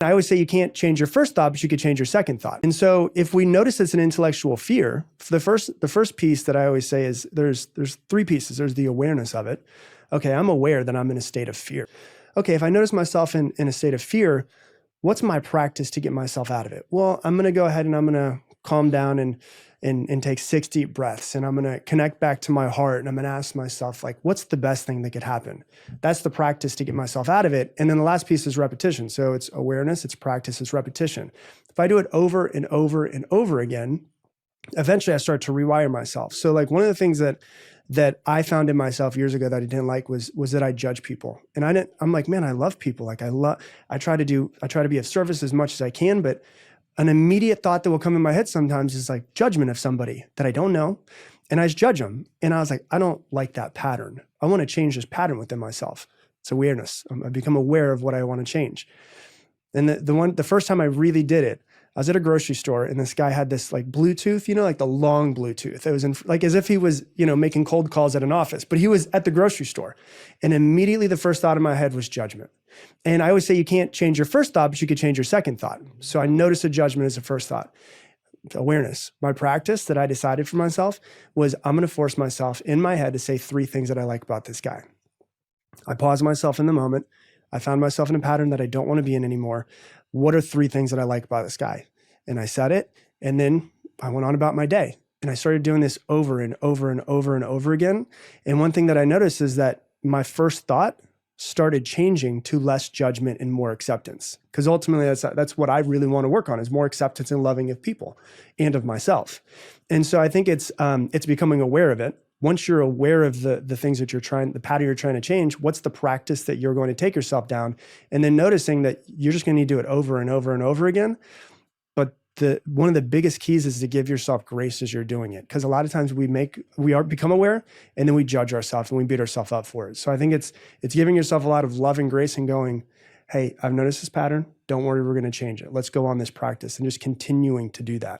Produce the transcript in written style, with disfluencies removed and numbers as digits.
I always say you can't change your first thought, but you could change your second thought. And so if we notice it's an intellectual fear, the first piece that I always say is there's three pieces. There's the awareness of it. Okay, I'm aware that I'm in a state of fear. Okay, if I notice myself in a state of fear, what's my practice to get myself out of it? Well, I'm going to go ahead and I'm going to calm down and take 6 deep breaths. And I'm going to connect back to my heart. And I'm going to ask myself, like, what's the best thing that could happen? That's the practice to get myself out of it. And then the last piece is repetition. So it's awareness, it's practice, it's repetition. If I do it over and over and over again, eventually I start to rewire myself. So like one of the things that I found in myself years ago that I didn't like was that I judge people. And I'm like, man, I love people. Like I try to be of service as much as I can, but an immediate thought that will come in my head sometimes is like judgment of somebody that I don't know. And I just judge them. And I was like, I don't like that pattern. I want to change this pattern within myself. It's awareness. I've become aware of what I want to change. And the first time I really did it, I was at a grocery store and this guy had this like Bluetooth, like the long Bluetooth. It was like as if he was, making cold calls at an office, but he was at the grocery store. And immediately the first thought in my head was judgment. And I always say you can't change your first thought, but you could change your second thought. So I noticed a judgment as a first thought. Awareness. My practice that I decided for myself was I'm going to force myself in my head to say 3 things that I like about this guy. I paused myself in the moment. I found myself in a pattern that I don't want to be in anymore. What are 3 things that I like about this guy? And I said it, and then I went on about my day. And I started doing this over and over and over and over again. And one thing that I noticed is that my first thought started changing to less judgment and more acceptance. Because ultimately that's what I really want to work on, is more acceptance and loving of people and of myself. And so I think it's becoming aware of it. Once you're aware of the things that the pattern you're trying to change, what's the practice that you're going to take yourself down? And then noticing that you're just going to need to do it over and over and over again. But one of the biggest keys is to give yourself grace as you're doing it. Because a lot of times we become aware and then we judge ourselves and we beat ourselves up for it. So I think it's giving yourself a lot of love and grace and going, hey, I've noticed this pattern. Don't worry, we're going to change it. Let's go on this practice, and just continuing to do that.